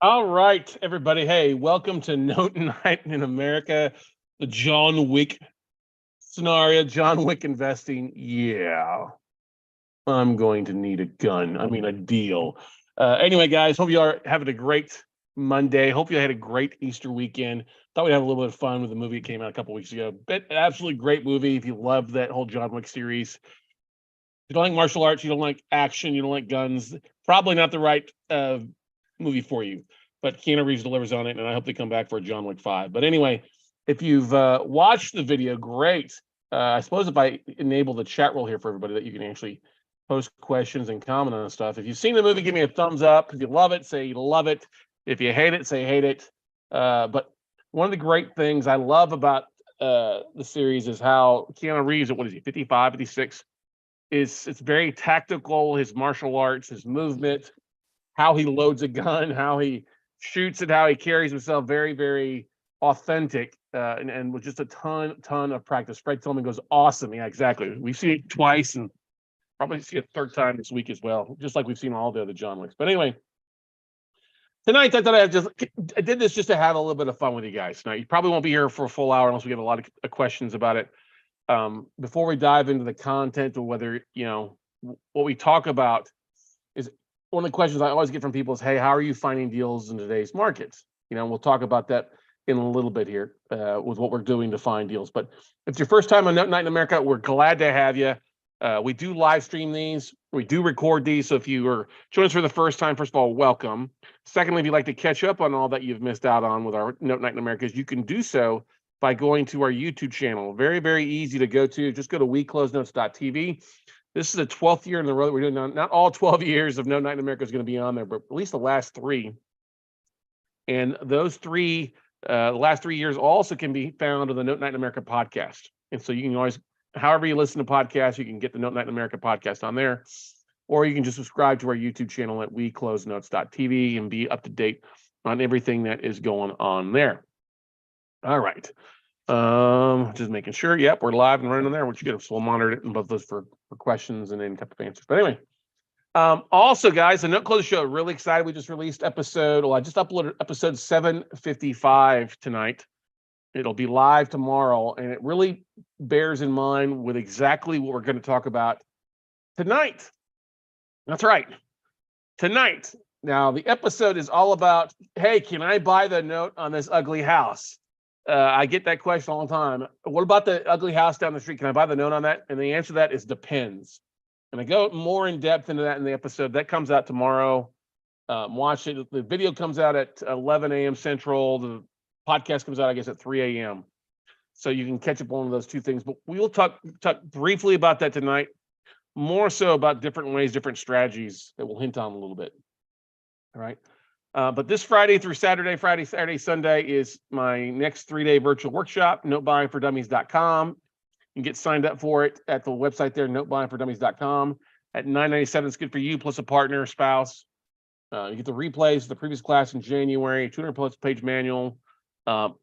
All right, everybody. Hey, welcome to Note Night in America, the John Wick scenario, John Wick investing. Yeah, I'm going to need a gun. I mean, a deal. Anyway, guys, hope you are having a great Monday. Hope you had a great Easter weekend. Thought we'd have a little bit of fun with the movie that came out a couple weeks ago. But absolutely great movie. If you love that whole John Wick series, if you don't like martial arts, you don't like action, you don't like guns, probably not the right movie for you. But Keanu Reeves delivers on it, and I hope they come back for a John Wick 5. But anyway, if you've watched the video, great. I suppose if I enable the chat roll here for everybody, that you can actually post questions and comment on stuff. If you've seen the movie, give me a thumbs up. If you love it, say you love it. If you hate it, say hate it. But one of the great things I love about the series is how Keanu Reeves, what is he, 55, 56? It's very tactical. His martial arts, his movement, how he loads a gun, how he shoots it, how he carries himself, very, very authentic, and with just a ton of practice. Fred Tillman goes, awesome. Yeah, exactly. We've seen it twice and probably see it a third time this week as well, just like we've seen all the other John Wicks. But anyway, tonight I thought I did this just to have a little bit of fun with you guys. Now, you probably won't be here for a full hour unless we get a lot of questions about it. Before we dive into the content or whether, what we talk about is one of the questions I always get from people is, hey, how are you finding deals in today's markets? We'll talk about that in a little bit here with what we're doing to find deals. But if it's your first time on Note Night in America, we're glad to have you. We do live stream these. We do record these. So if you are joining us for the first time, first of all, welcome. Secondly, if you'd like to catch up on all that you've missed out on with our Note Night in America, you can do so by going to our YouTube channel. Very, very easy to go to. Just go to weclosenotes.tv. This is the 12th year in a row that we're doing. Not all 12 years of No Night in America is going to be on there, but at least the last three. And those three, the last 3 years also can be found on the Note Night in America podcast. And so you can always, however you listen to podcasts, you can get the Note Night in America podcast on there, or you can just subscribe to our YouTube channel at weclosenotes.tv and be up to date on everything that is going on there. All right. Just making sure. Yep, we're live and running on there. What you get, so we'll monitor it in both those for questions and any type of answers. But anyway, also, guys, the Note Closer Show. Really excited. We just released episode. Well, I just uploaded episode 755 tonight. It'll be live tomorrow, and it really bears in mind with exactly what we're going to talk about tonight. That's right, tonight. Now, the episode is all about, hey, can I buy the note on this ugly house? I get that question all the time. What about the ugly house down the street? Can I buy the note on that? And the answer to that is depends. And I go more in depth into that in the episode. That comes out tomorrow. Watch it. The video comes out at 11 a.m. Central. The podcast comes out, I guess, at 3 a.m. So you can catch up on one of those two things. But we will talk briefly about that tonight. More so about different ways, different strategies that we'll hint on a little bit. All right. But this Friday through Saturday, Friday, Saturday, Sunday is my next 3-day virtual workshop, notebuyingfordummies.com. You can get signed up for it at the website there, notebuyingfordummies.com. At $9.97, it's good for you, plus a partner, spouse. You get the replays of the previous class in January, 200-plus page manual.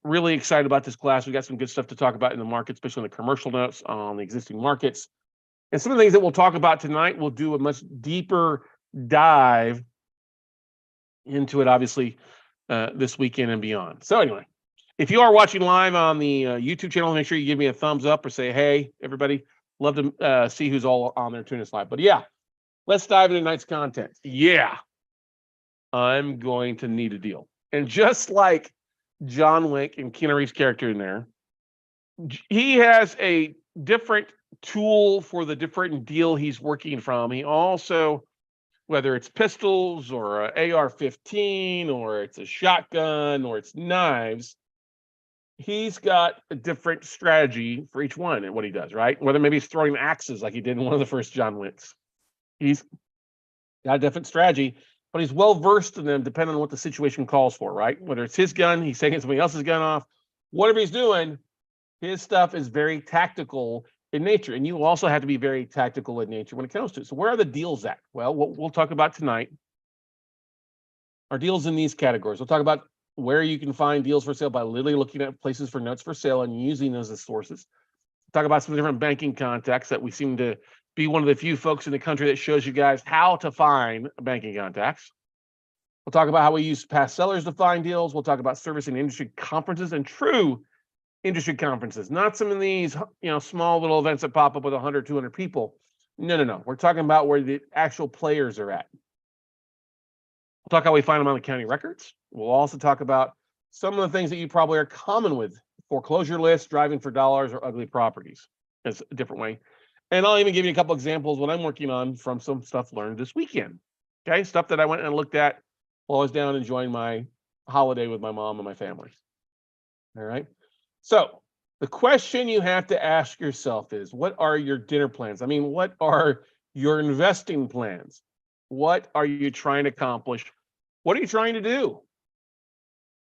Really excited about this class. We got some good stuff to talk about in the market, especially on the commercial notes on the existing markets. And some of the things that we'll talk about tonight, we'll do a much deeper dive into it, obviously, this weekend and beyond. So anyway, if you are watching live on the YouTube channel, make sure you give me a thumbs up or say, hey, everybody, love to see who's all on there tuning us live. But yeah, let's dive into tonight's content. Yeah, I'm going to need a deal. And just like John Wick and Keanu Reeves' character in there, he has a different tool for the different deal he's working from. He also, whether it's pistols or an AR-15 or it's a shotgun or it's knives, he's got a different strategy for each one and what he does, right? Whether maybe he's throwing axes like he did in one of the first John Wicks. He's got a different strategy, but he's well-versed in them depending on what the situation calls for, right? Whether it's his gun, he's taking somebody else's gun off, whatever he's doing, his stuff is very tactical in nature. And you also have to be very tactical in nature when it comes to it. So where are the deals at? Well, what we'll talk about tonight are deals in these categories. We'll talk about where you can find deals for sale by literally looking at places for notes for sale and using those as sources. We'll talk about some different banking contacts that we seem to be one of the few folks in the country that shows you guys how to find banking contacts. We'll talk about how we use past sellers to find deals. We'll talk about servicing industry conferences and true industry conferences, not some of these, small little events that pop up with 100, 200 people. No. We're talking about where the actual players are at. We'll talk how we find them on the county records. We'll also talk about some of the things that you probably are common with: foreclosure lists, driving for dollars, or ugly properties. That's a different way. And I'll even give you a couple examples what I'm working on from some stuff learned this weekend. Okay, stuff that I went and looked at while I was down enjoying my holiday with my mom and my family. All right. So the question you have to ask yourself is, what are your dinner plans? I mean, what are your investing plans? What are you trying to accomplish? What are you trying to do?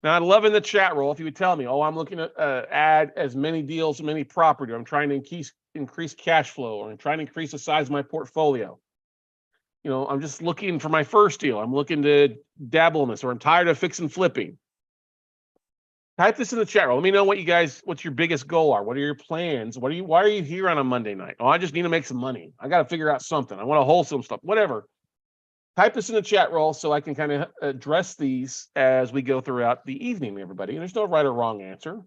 Now, I'd love in the chat roll if you would tell me, I'm looking to add as many deals, many property. I'm trying to increase cash flow, or I'm trying to increase the size of my portfolio. I'm just looking for my first deal. I'm looking to dabble in this, or I'm tired of fixing flipping. Type this in the chat roll. Let me know what's your biggest goal are. What are your plans? Why are you here on a Monday night? I just need to make some money. I got to figure out something. I want to wholesale stuff, whatever. Type this in the chat roll so I can kind of address these as we go throughout the evening, everybody. And there's no right or wrong answer.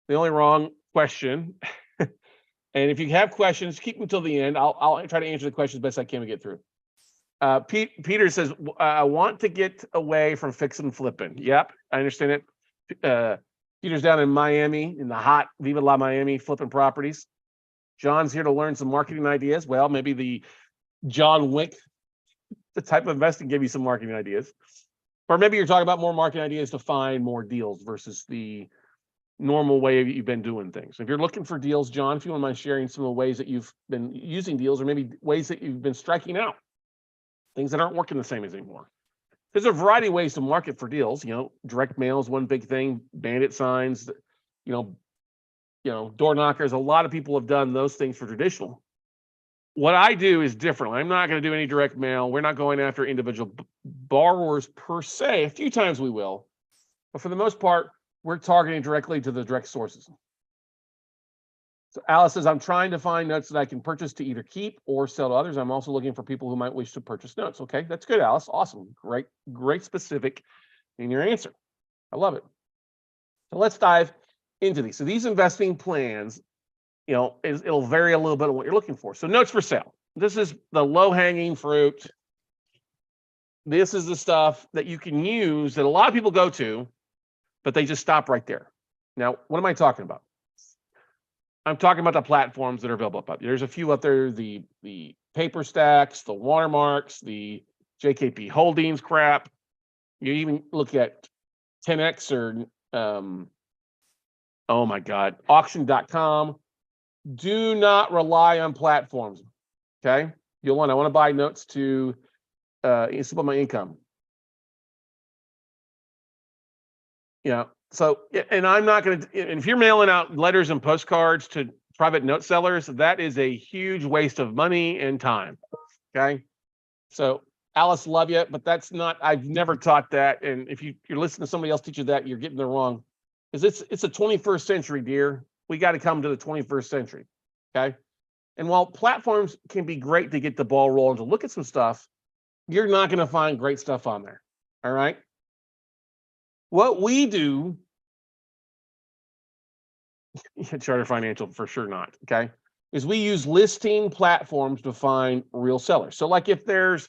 The only wrong question. And if you have questions, keep them till the end. I'll try to answer the questions best I can to get through. Peter says, I want to get away from fixing and flipping. Yep, I understand it. Peter's down in Miami, in the hot Viva La Miami, flipping properties. John's here to learn some marketing ideas. Well, maybe the John Wick, the type of investing, give you some marketing ideas. Or maybe you're talking about more marketing ideas to find more deals versus the normal way you've been doing things. If you're looking for deals, John, if you wouldn't mind sharing some of the ways that you've been using deals, or maybe ways that you've been striking out, things that aren't working the same as anymore. There's a variety of ways to market for deals. Direct mail is one big thing. Bandit signs, door knockers. A lot of people have done those things for traditional. What I do is different. I'm not going to do any direct mail. We're not going after individual borrowers per se. A few times we will, but for the most part, we're targeting directly to the direct sources. So Alice says, I'm trying to find notes that I can purchase to either keep or sell to others. I'm also looking for people who might wish to purchase notes. Okay, that's good, Alice. Awesome. Great specific in your answer. I love it. So let's dive into these. So these investing plans, it'll vary a little bit on what you're looking for. So notes for sale. This is the low-hanging fruit. This is the stuff that you can use that a lot of people go to, but they just stop right there. Now, what am I talking about? I'm talking about the platforms that are available up. There's a few out there, the paper stacks, the watermarks, the JKP Holdings crap. You even look at 10X or, oh my God, auction.com. Do not rely on platforms, okay? I want to buy notes to supplement my income. So, and I'm not going to, if you're mailing out letters and postcards to private note sellers, that is a huge waste of money and time. Okay. So Alice, love you, but that's not, I've never taught that. And if you're listening to somebody else teach you that, you're getting it wrong. Because it's a 21st century, dear. We got to come to the 21st century. Okay. And while platforms can be great to get the ball rolling, to look at some stuff, you're not going to find great stuff on there. All right. What we do, Charter Financial for sure not, okay, is we use listing platforms to find real sellers. So like if there's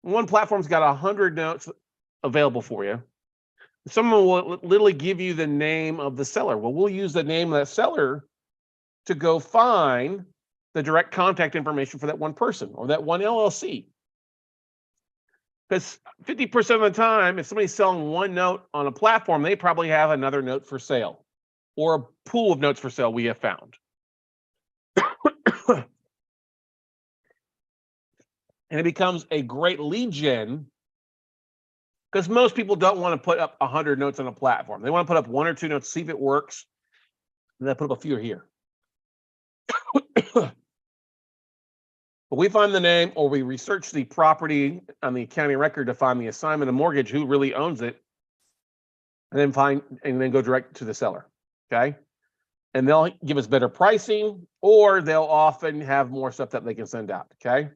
one platform's got 100 notes available for you, someone will literally give you the name of the seller. Well, we'll use the name of that seller to go find the direct contact information for that one person or that one LLC. Because 50% of the time, if somebody's selling one note on a platform, they probably have another note for sale or a pool of notes for sale we have found. And it becomes a great lead gen because most people don't want to put up 100 notes on a platform. They want to put up 1 or 2 notes, see if it works, and then put up a few here. But we find the name, or we research the property on the county record to find the assignment of mortgage, who really owns it, and then go direct to the seller. Okay, and they'll give us better pricing, or they'll often have more stuff that they can send out. Okay,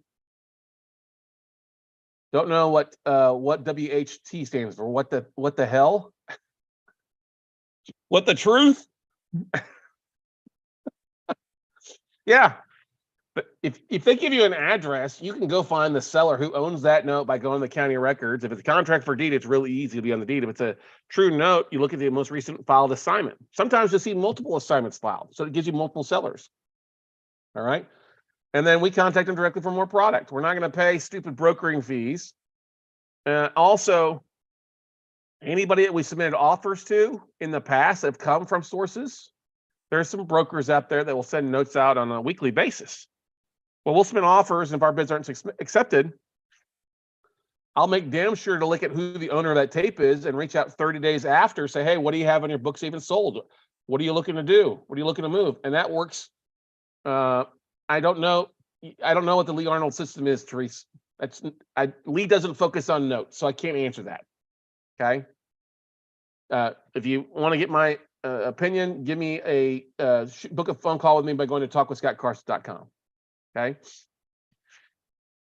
Don't know what WHT stands for. What the hell? What the truth? Yeah. But if they give you an address, you can go find the seller who owns that note by going to the county records. If it's a contract for deed, it's really easy to be on the deed. If it's a true note, you look at the most recent filed assignment. Sometimes you'll see multiple assignments filed, so it gives you multiple sellers. All right. And then we contact them directly for more product. We're not going to pay stupid brokering fees. Also, anybody that we submitted offers to in the past that have come from sources, there's some brokers out there that will send notes out on a weekly basis. Well, we'll submit offers, and if our bids aren't accepted, I'll make damn sure to look at who the owner of that tape is and reach out 30 days after, say, hey, what do you have on your books even sold? What are you looking to do? What are you looking to move? And that works. I don't know what the Lee Arnold system is, Therese. Lee doesn't focus on notes, so I can't answer that. Okay. If you want to get my opinion, give me book a phone call with me by going to talkwithscottcarson.com. Okay.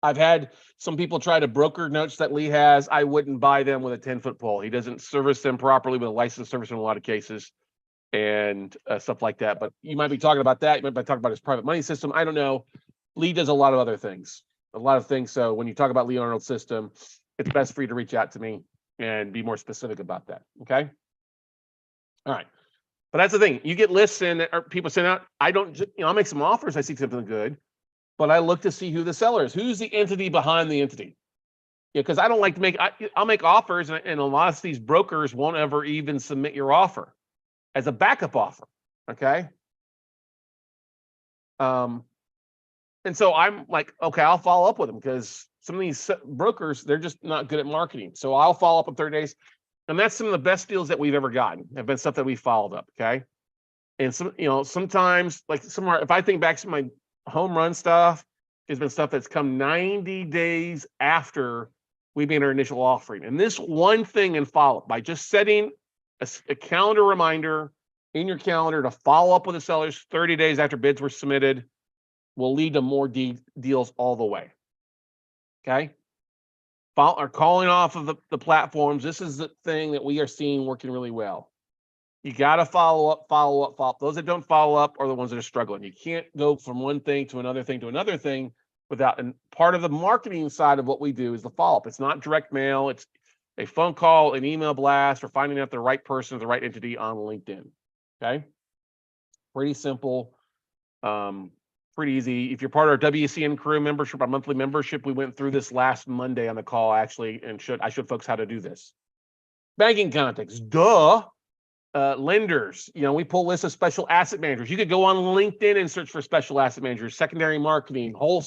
I've had some people try to broker notes that Lee has. I wouldn't buy them with a 10-foot pole. He doesn't service them properly with a licensed servicer in a lot of cases and stuff like that. But you might be talking about that. You might be talking about his private money system. I don't know. Lee does a lot of other things, So when you talk about Lee Arnold's system, it's best for you to reach out to me and be more specific about that. Okay. All right. But that's the thing. You get lists in or people send out. I'll make some offers. I see something good, but I look to see who the seller is. Who's the entity behind the entity? Yeah, because I don't like to I'll make offers, and a lot of these brokers won't ever even submit your offer as a backup offer. Okay. And so I'm like, okay, I'll follow up with them because some of these brokers, they're just not good at marketing. So I'll follow up in 30 days. And that's some of the best deals that we've ever gotten have been stuff that we followed up. Okay. And sometimes like if I think back to my home run stuff, it's been stuff that's come 90 days after we made our initial offering. And this one thing in follow up by just setting a calendar reminder in your calendar to follow up with the sellers 30 days after bids were submitted will lead to more deals all the way. Okay. Or calling off of the platforms. This is the thing that we are seeing working really well. You got to follow up. Those that don't follow up are the ones that are struggling. You can't go from one thing to another thing without, and part of the marketing side of what we do is the follow-up. It's not direct mail. It's a phone call, an email blast, or finding out the right person, the right entity on LinkedIn. Okay. Pretty simple. Pretty easy. If you're part of our WCN crew membership, our monthly membership, we went through this last Monday on the call actually, and I showed folks how to do this. Banking contacts, lenders. We pull lists of special asset managers. You could go on LinkedIn and search for special asset managers, secondary marketing, whole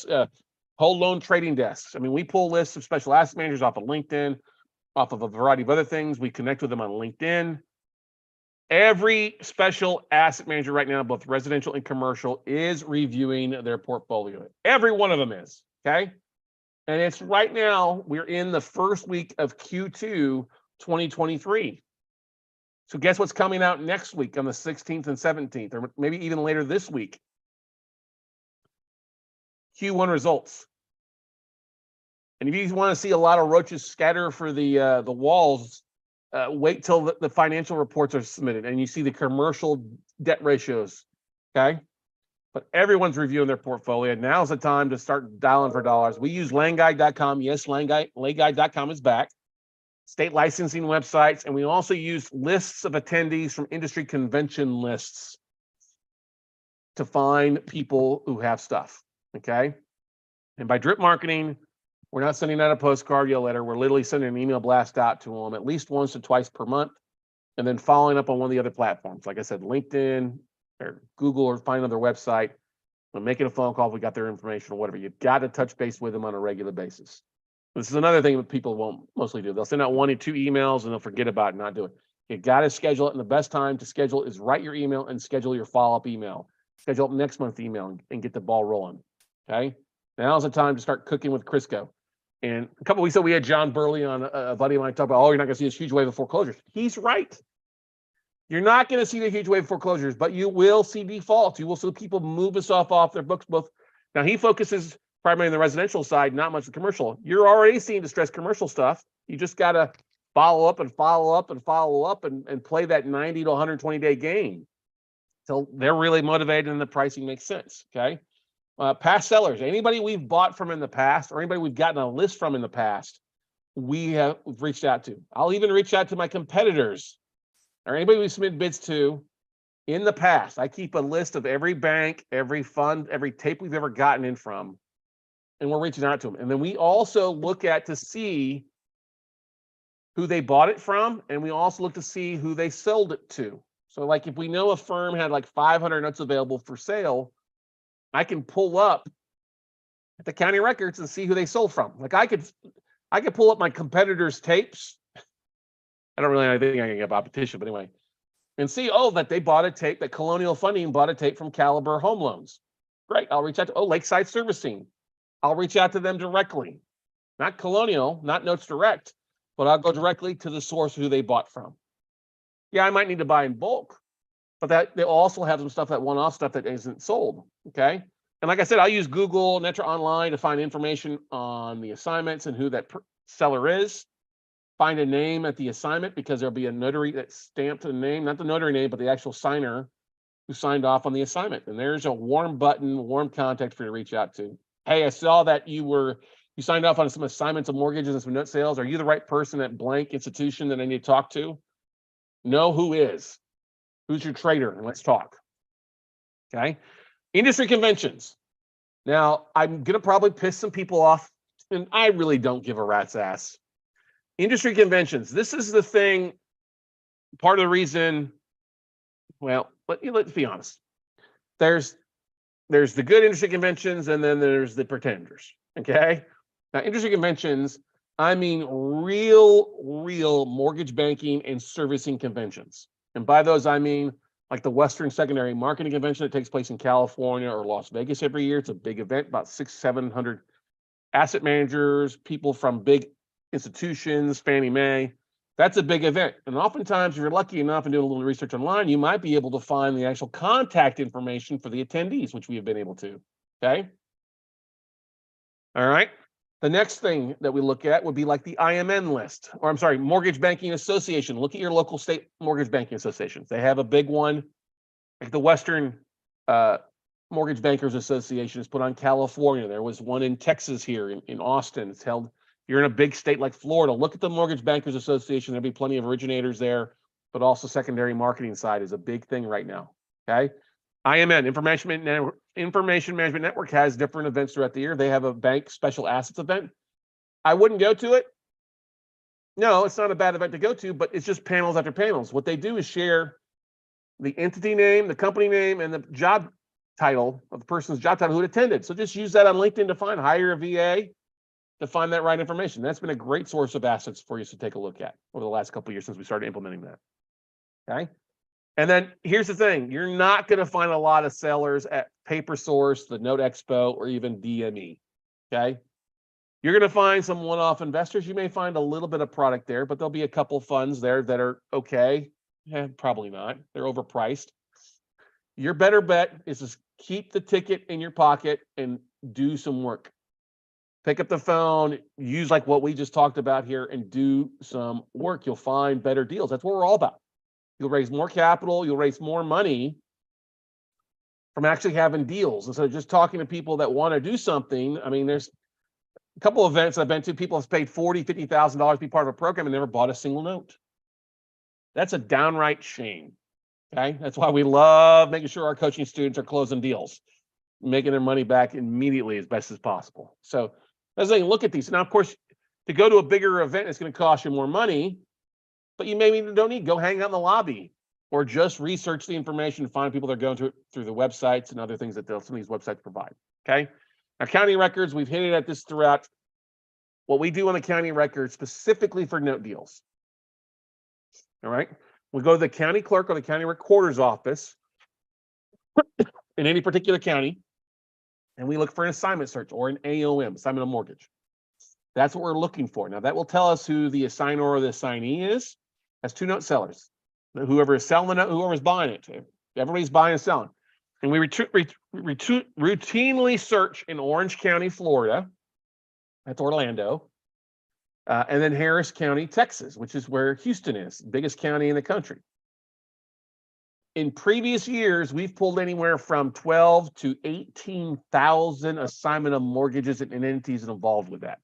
loan trading desks. I mean, we pull lists of special asset managers off of LinkedIn, off of a variety of other things. We connect with them on LinkedIn. Every special asset manager right now, both residential and commercial, is reviewing their portfolio. Every one of them is, okay? And it's right now, we're in the first week of Q2 2023. So guess what's coming out next week on the 16th and 17th, or maybe even later this week? Q1 results. And if you want to see a lot of roaches scatter for the walls, wait till the financial reports are submitted and you see the commercial debt ratios, okay? But everyone's reviewing their portfolio. Now's the time to start dialing for dollars. We use landguide.com. Yes, landguide.com is back. State licensing websites, and we also use lists of attendees from industry convention lists to find people who have stuff, okay? And by drip marketing, we're not sending out a postcard or letter. We're literally sending an email blast out to them at least once or twice per month, and then following up on one of the other platforms. Like I said, LinkedIn or Google, or find another website. We're making a phone call if we got their information or whatever. You've got to touch base with them on a regular basis. This is another thing that people won't mostly do. They'll send out 1 or 2 emails and they'll forget about it and not do it. You got to schedule it, and the best time to schedule is write your email and schedule your follow-up email. Schedule up next month's email and get the ball rolling. Okay. Now's the time to start cooking with Crisco. And a couple of weeks ago, we had John Burley on, a buddy of mine, talk about, you're not going to see this huge wave of foreclosures. He's right. You're not going to see the huge wave of foreclosures, but you will see defaults. You will see people move stuff off their books. Now, he focuses primarily on the residential side, not much of the commercial. You're already seeing distressed commercial stuff. You just got to follow up and follow up and follow up and play that 90 to 120 day game till they're really motivated and the pricing makes sense. Okay. Past sellers, anybody we've bought from in the past or anybody we've gotten a list from in the past, we've reached out to. I'll even reach out to my competitors or anybody we submit bids to in the past. I keep a list of every bank, every fund, every tape we've ever gotten in from, and we're reaching out to them. And then we also look at to see who they bought it from, and we also look to see who they sold it to. So like if we know a firm had like 500 notes available for sale, I can pull up the county records and see who they sold from. Like I could pull up my competitors' tapes. I don't really think I can get about petition, but anyway, and see, oh, that they bought a tape, that Colonial Funding bought a tape from Caliber Home Loans. Great. I'll reach out to, Lakeside Servicing. I'll reach out to them directly. Not Colonial, not Notes Direct, but I'll go directly to the source who they bought from. Yeah, I might need to buy in bulk, but that they also have some stuff, that one-off stuff that isn't sold. Okay. And like I said, I'll use Google, Netra Online to find information on the assignments and who that seller is. Find a name at the assignment because there'll be a notary that stamped the name, not the notary name, but the actual signer who signed off on the assignment. And there's a warm button, warm contact for you to reach out to. Hey, I saw that you signed off on some assignments of mortgages and some note sales. Are you the right person at blank institution that I need to talk to? Know who is. Who's your trader? And let's talk. Okay. Industry conventions. Now, I'm going to probably piss some people off, and I really don't give a rat's ass. Industry conventions. This is the thing, part of the reason, well, let's be honest. There's the good industry conventions, and then there's the pretenders, okay? Now, industry conventions, I mean real mortgage banking and servicing conventions. And by those, I mean like the Western Secondary Marketing Convention that takes place in California or Las Vegas every year. It's a big event, about 600-700 asset managers, people from big institutions, Fannie Mae. That's a big event. And oftentimes, if you're lucky enough and doing a little research online, you might be able to find the actual contact information for the attendees, which we have been able to. Okay. All right. The next thing that we look at would be like the IMN list, or I'm sorry, Mortgage Banking Association. Look at your local state mortgage banking associations. They have a big one, like the Western Mortgage Bankers Association is put on California. There was one in Texas here in Austin. It's held. You're in a big state like Florida. Look at the Mortgage Bankers Association. There'll be plenty of originators there, but also secondary marketing side is a big thing right now. Okay. IMN, Information Management Network, has different events throughout the year. They have a bank special assets event. I wouldn't go to it. No, it's not a bad event to go to, but it's just panels after panels. What they do is share the entity name, the company name, and the job title of the person's job title who attended. So just use that on LinkedIn to find, hire a VA to find that right information. That's been a great source of assets for you to take a look at over the last couple of years since we started implementing that. Okay. And then here's the thing. You're not going to find a lot of sellers at Paper Source, the Note Expo, or even DME. Okay. You're going to find some one-off investors. You may find a little bit of product there, but there'll be a couple funds there that are okay. Probably not. They're overpriced. Your better bet is to keep the ticket in your pocket and do some work. Pick up the phone, use like what we just talked about here, and do some work. You'll find better deals. That's what we're all about. You'll raise more capital. You'll raise more money from actually having deals instead of just talking to people that want to do something. I mean, there's a couple of events I've been to. People have paid $40,000, $50,000 to be part of a program and never bought a single note. That's a downright shame. Okay, that's why we love making sure our coaching students are closing deals, making their money back immediately as best as possible. So as I look at these, now of course, to go to a bigger event, it's going to cost you more money. But you maybe don't need, go hang out in the lobby or just research the information and find people that are going through the websites and other things that some of these websites provide. Okay. Now, county records, we've hinted at this throughout. What we do on the county records specifically for note deals. All right. We go to the county clerk or the county recorder's office in any particular county, and we look for an assignment search or an AOM, assignment of mortgage. That's what we're looking for. Now, that will tell us who the assigner or the assignee is. That's two note sellers. Whoever is selling the note, whoever's buying it. Everybody's buying and selling. And we routinely search in Orange County, Florida. That's Orlando. And then Harris County, Texas, which is where Houston is, biggest county in the country. In previous years, we've pulled anywhere from 12 to 18,000 assignment of mortgages and entities involved with that.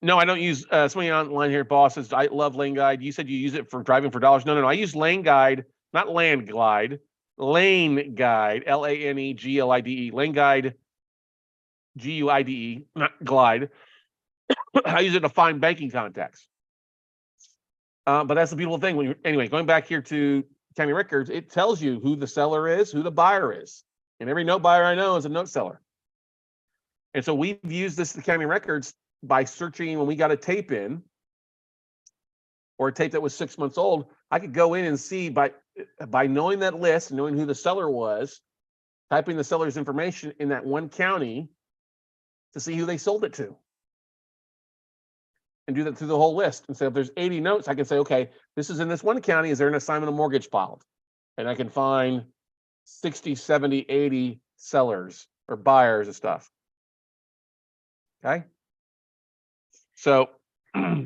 No, I don't use somebody online here, boss says, I love Lane Guide. You said you use it for driving for dollars. No, I use Lane Guide, not Land Glide. Lane Guide, L-A-N-E-G-L-I-D-E. Lane Guide, G-U-I-D-E, not Glide. I use it to find banking contacts. But that's the beautiful thing. Anyway, going back here to county records, it tells you who the seller is, who the buyer is. And every note buyer I know is a note seller. And so we've used this to county records by searching when we got a tape in, or a tape that was 6 months old. I could go in and see by knowing that list, knowing who the seller was, typing the seller's information in that one county to see who they sold it to. And do that through the whole list. And so if there's 80 notes, I can say, okay, this is in this one county. Is there an assignment of mortgage filed? And I can find 60, 70, 80 sellers or buyers of stuff. Okay. So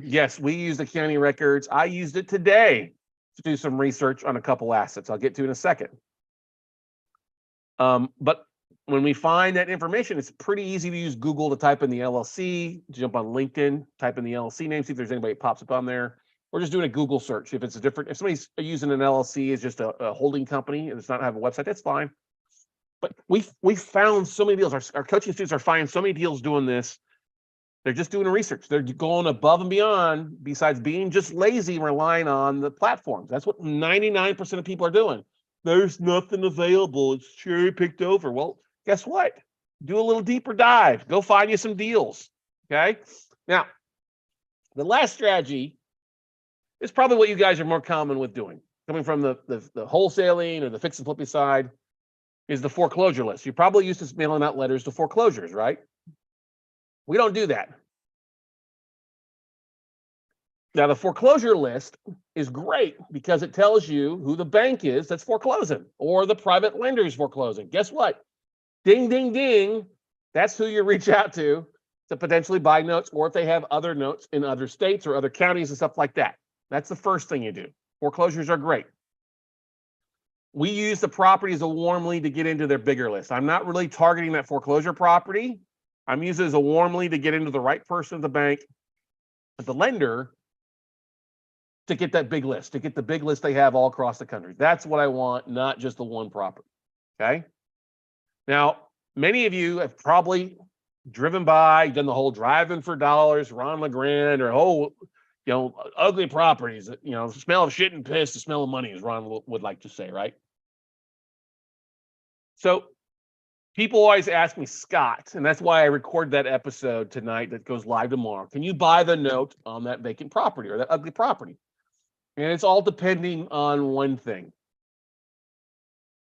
yes, we use the county records. I used it today to do some research on a couple assets I'll get to in a second. But when we find that information, it's pretty easy to use Google to type in the LLC, jump on LinkedIn, type in the LLC name, see if there's anybody that pops up on there, or just doing a Google search. If somebody's using an LLC as just a holding company and it's not have a website, that's fine. But we found so many deals. Our coaching students are finding so many deals doing this. They're just doing research. They're going above and beyond, besides being just lazy and relying on the platforms. That's what 99% of people are doing. There's nothing available. It's cherry picked over. Well, guess what? Do a little deeper dive. Go find you some deals. Okay. Now, the last strategy is probably what you guys are more common with doing, coming from the wholesaling or the fix and flipping side, is the foreclosure list. You're probably used to mailing out letters to foreclosures, right? We don't do that. Now, the foreclosure list is great because it tells you who the bank is that's foreclosing or the private lender is foreclosing. Guess what? Ding, ding, ding. That's who you reach out to potentially buy notes, or if they have other notes in other states or other counties and stuff like that. That's the first thing you do. Foreclosures are great. We use the property as a warm lead to get into their bigger list. I'm not really targeting that foreclosure property. I'm using it as a warm lead to get into the right person at the bank, at the lender, to get that big list, to get the big list they have all across the country. That's what I want, not just the one property. Okay. Now, many of you have probably driven by, done the whole driving for dollars, Ron LeGrand, or ugly properties. The smell of shit and piss, the smell of money, as Ron would like to say, right? So people always ask me, Scott, and that's why I record that episode tonight that goes live tomorrow. Can you buy the note on that vacant property or that ugly property? And it's all depending on one thing.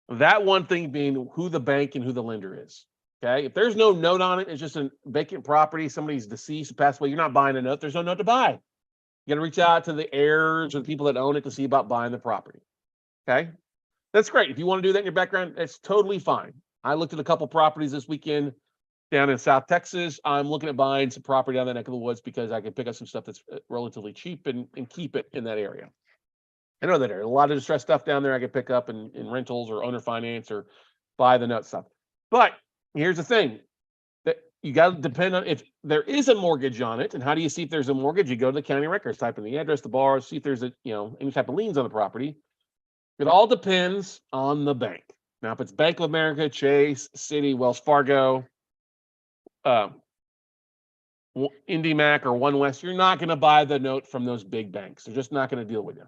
That one thing being who the bank and who the lender is. Okay. If there's no note on it, it's just a vacant property, somebody's deceased, passed away, you're not buying a note. There's no note to buy. You got to reach out to the heirs or the people that own it to see about buying the property. Okay. That's great. If you want to do that in your background, it's totally fine. I looked at a couple properties this weekend down in South Texas. I'm looking at buying some property down that neck of the woods because I can pick up some stuff that's relatively cheap and keep it in that area. I know that area. A lot of distressed stuff down there I can pick up in rentals or owner finance or buy the note stuff. But here's the thing, that you got to depend on if there is a mortgage on it. And how do you see if there's a mortgage? You go to the county records, type in the address, the borrower, see if there's any type of liens on the property. It all depends on the bank. Now, if it's Bank of America, Chase, Citi, Wells Fargo, IndyMac, or One West, you're not going to buy the note from those big banks. They're just not going to deal with you.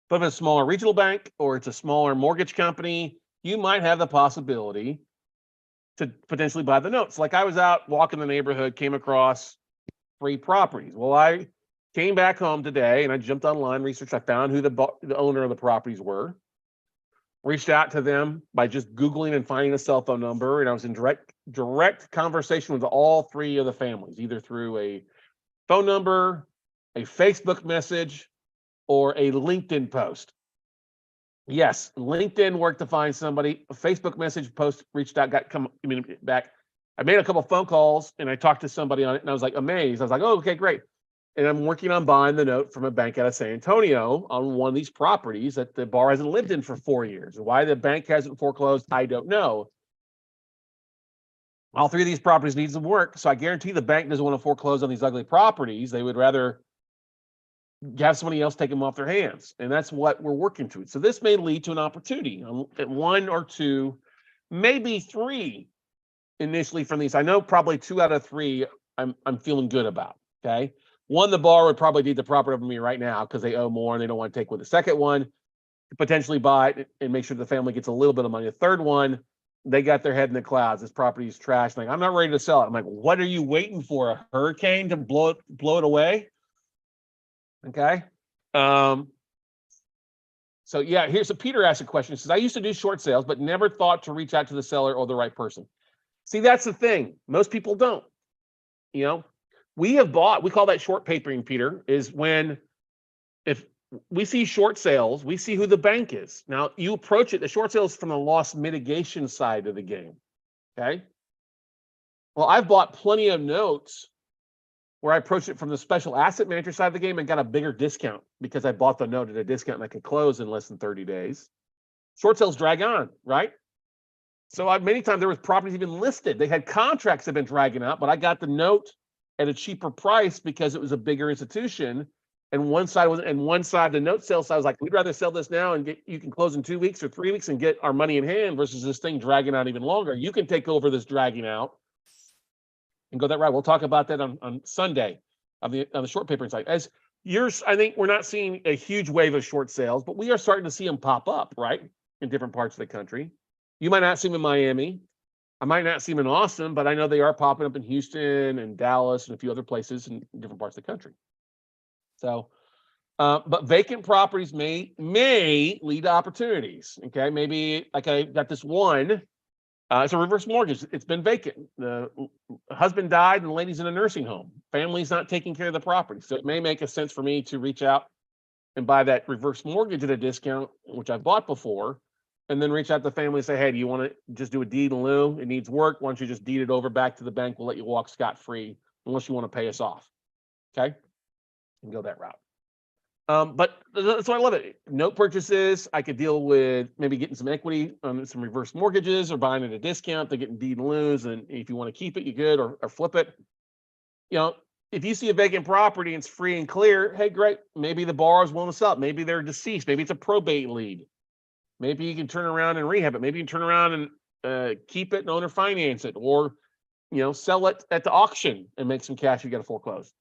But if it's a smaller regional bank or it's a smaller mortgage company, you might have the possibility to potentially buy the notes. Like I was out walking the neighborhood, came across 3 properties. Well, I came back home today and I jumped online, researched, I found who the owner of the properties were, reached out to them by just Googling and finding a cell phone number. And I was in direct conversation with all 3 of the families, either through a phone number, a Facebook message, or a LinkedIn post. Yes, LinkedIn worked to find somebody. A Facebook message post reached out, back. I made a couple phone calls and I talked to somebody on it, and I was like amazed. I was like, oh, okay, great. And I'm working on buying the note from a bank out of San Antonio on one of these properties that the borrower hasn't lived in for 4 years. Why the bank hasn't foreclosed, I don't know. All three of these properties need some work, so I guarantee the bank doesn't want to foreclose on these ugly properties. They would rather have somebody else take them off their hands, and that's what we're working to. So this may lead to an opportunity at 1 or 2, maybe 3 initially from these. I know probably 2 out of 3 I'm feeling good about. Okay, 1, the borrower would probably need the property from me right now because they owe more and they don't want to take with the second one, potentially buy it and make sure the family gets a little bit of money. The third one, they got their head in the clouds. This property is trash. Like, I'm not ready to sell it. I'm like, what are you waiting for? A hurricane to blow it away? Okay. So yeah, Peter asked a question. He says, I used to do short sales, but never thought to reach out to the seller or the right person. See, that's the thing. Most people don't. You know, we call that short papering, Peter, is when if we see short sales, we see who the bank is. Now you approach it, the short sales from the loss mitigation side of the game. Okay. Well, I've bought plenty of notes where I approached it from the special asset manager side of the game and got a bigger discount because I bought the note at a discount and I could close in less than 30 days. Short sales drag on, right? So many times there was properties even listed. They had contracts that have been dragging out, but I got the note at a cheaper price because it was a bigger institution. And one side, the note sales side was like, we'd rather sell this now and you can close in 2 weeks or 3 weeks and get our money in hand versus this thing dragging out even longer. You can take over this dragging out and go that route. We'll talk about that on Sunday on the short paper side. As yours, I think we're not seeing a huge wave of short sales, but we are starting to see them pop up, right? In different parts of the country. You might not see them in Miami. I might not see them in Austin, but I know they are popping up in Houston and Dallas and a few other places in different parts of the country. So, but vacant properties may lead to opportunities. Okay, maybe like I got this one. It's a reverse mortgage. It's been vacant. The husband died and the lady's in a nursing home. Family's not taking care of the property. So it may make a sense for me to reach out and buy that reverse mortgage at a discount, which I've bought before, and then reach out to the family and say, hey, do you want to just do a deed in lieu? It needs work. Why don't you just deed it over back to the bank? We'll let you walk scot-free unless you want to pay us off. Okay? And go that route. But that's why I love it. Note purchases, I could deal with maybe getting some equity on some reverse mortgages or buying at a discount to getting deed and lieu. And if you want to keep it, you good, or flip it. You know, if you see a vacant property and it's free and clear, hey, great. Maybe the borrower's willing to sell it. Maybe they're deceased. Maybe it's a probate lead. Maybe you can turn around and rehab it. Maybe you can turn around and keep it and owner finance it, or sell it at the auction and make some cash. You got to foreclose.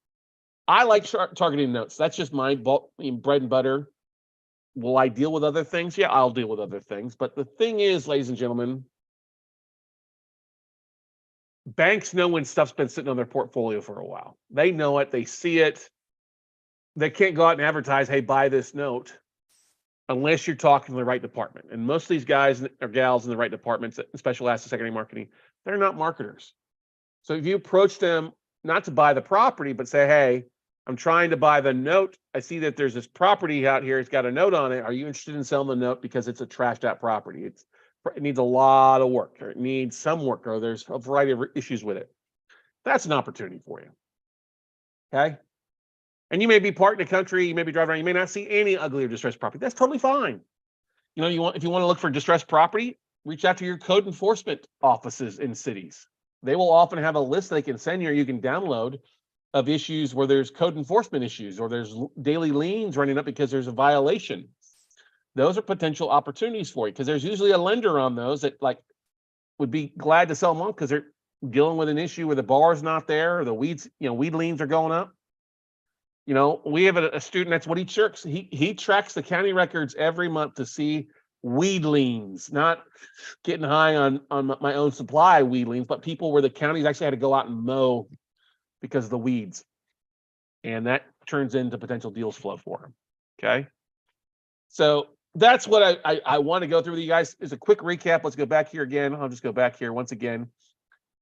I like targeting notes. That's just my bread and butter. Will I deal with other things? Yeah, I'll deal with other things. But the thing is, ladies and gentlemen, banks know when stuff's been sitting on their portfolio for a while. They know it. They see it. They can't go out and advertise, hey, buy this note, unless you're talking to the right department. And most of these guys or gals in the right departments, special asset secondary marketing, they're not marketers. So if you approach them not to buy the property, but say, hey, I'm trying to buy the note. I see that there's this property out here. It's got a note on it. Are you interested in selling the note because it's a trashed out property? It needs a lot of work, or it needs some work, or there's a variety of issues with it. That's an opportunity for you. Okay. And you may be part in the country, you may be driving around, you may not see any ugly or distressed property. That's totally fine. If you want to look for distressed property, reach out to your code enforcement offices in cities. They will often have a list they can send you, or you can download, of issues where there's code enforcement issues or there's daily liens running up because there's a violation. Those are potential opportunities for you, because there's usually a lender on those that would be glad to sell them on because they're dealing with an issue where the borrower's not there, or the weed liens are going up. We have a student, that's what he tracks. He tracks the county records every month to see weed liens, not getting high on my own supply weed liens, but people where the counties actually had to go out and mow because of the weeds. And that turns into potential deals flow for them. Okay. So that's what I want to go through with you guys. Is a quick recap. Let's go back here again. I'll just go back here once again.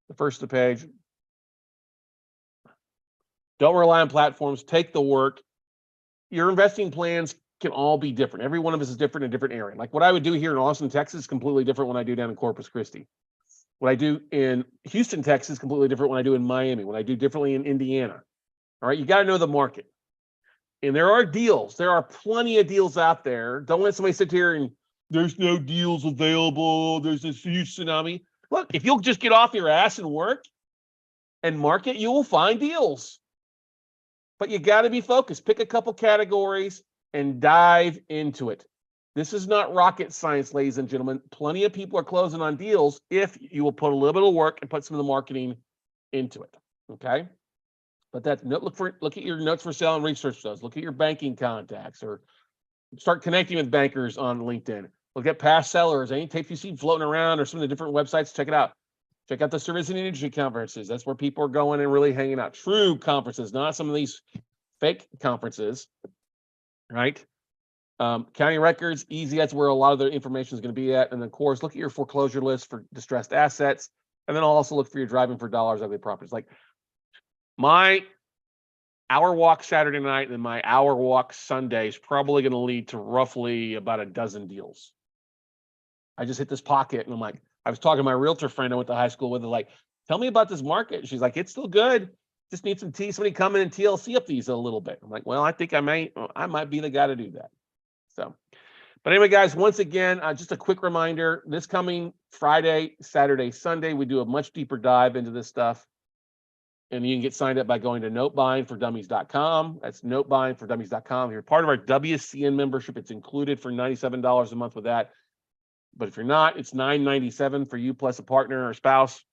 The first of the page. Don't rely on platforms. Take the work. Your investing plans can all be different. Every one of us is different in a different area. Like what I would do here in Austin, Texas, is completely different when I do down in Corpus Christi. What I do in Houston, Texas, is completely different when I do in Miami. What I do differently in Indiana. All right, you got to know the market. And there are deals. There are plenty of deals out there. Don't let somebody sit here and there's no deals available. There's this huge tsunami. Look, if you'll just get off your ass and work and market, you will find deals. But you got to be focused. Pick a couple categories and dive into it. This is not rocket science, ladies and gentlemen. Plenty of people are closing on deals if you will put a little bit of work and put some of the marketing into it. Okay. But that look at your notes for sale and research those. Look at your banking contacts or start connecting with bankers on LinkedIn. Look at past sellers, any tapes you see floating around or some of the different websites. Check it out. Check out the service and industry conferences. That's where people are going and really hanging out. True conferences, not some of these fake conferences, right? County records, easy. That's where a lot of the information is going to be at. And then, of course, look at your foreclosure list for distressed assets. And then I'll also look for your driving for dollars ugly properties. Like my hour walk Saturday night and then my hour walk Sunday is probably going to lead to roughly about a dozen deals. I just hit this pocket and I'm like, I was talking to my realtor friend I went to high school with, like, tell me about this market. She's like, it's still good. Just need somebody come in and TLC up these a little bit. I'm like, well, I think I might be the guy to do that. So, but anyway, guys, once again, just a quick reminder, this coming Friday, Saturday, Sunday, we do a much deeper dive into this stuff. And you can get signed up by going to notebuyingfordummies.com. That's notebuyingfordummies.com. If you're part of our WCN membership, it's included for $97 a month with that. But if you're not, it's $9.97 for you plus a partner or spouse.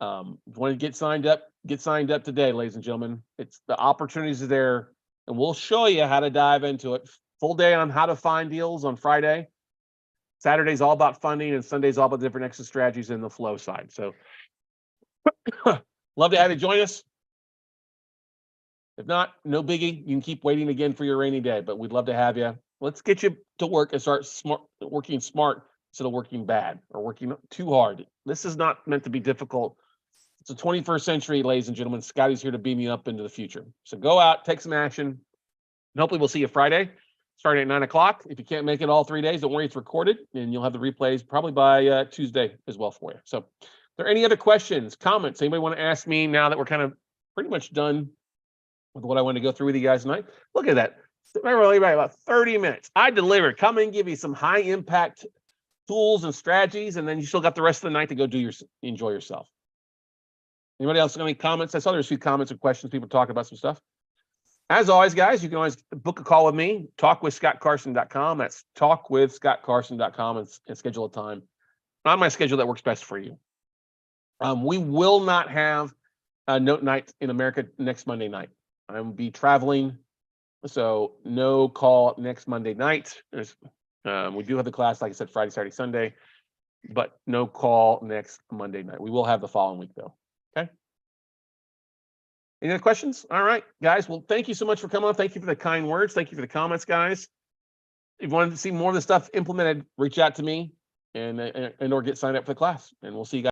If you want to get signed up today, ladies and gentlemen. It's the opportunities are there, and we'll show you how to dive into it. Full day on how to find deals on Friday. Saturday's all about funding, and Sunday's all about different exit strategies in the flow side. So love to have you join us. If not, no biggie. You can keep waiting again for your rainy day, but we'd love to have you. Let's get you to work and start working smart instead of working bad or working too hard. This is not meant to be difficult. It's the 21st century, ladies and gentlemen. Scotty's here to beam you up into the future. So go out, take some action, and hopefully we'll see you Friday, starting at 9 o'clock. If you can't make it all 3 days, don't worry, it's recorded, and you'll have the replays probably by Tuesday as well for you. So are there any other questions, comments? Anybody want to ask me now that we're kind of pretty much done with what I want to go through with you guys tonight? Look at that. Remember, about 30 minutes. I delivered. Come and give you some high impact tools and strategies, and then you still got the rest of the night to go enjoy yourself. Anybody else got any comments? I saw there's a few comments or questions, people talking about some stuff. As always, guys, you can always book a call with me, talkwithscottcarson.com. That's talkwithscottcarson.com and schedule a time on my schedule that works best for you. We will not have a note night in America next Monday night. I will be traveling, so no call next Monday night. We do have the class, like I said, Friday, Saturday, Sunday, but no call next Monday night. We will have the following week, though. Okay. Any other questions? All right, guys. Well, thank you so much for coming on. Thank you for the kind words. Thank you for the comments, guys. If you wanted to see more of the stuff implemented, reach out to me and or get signed up for the class, and we'll see you guys.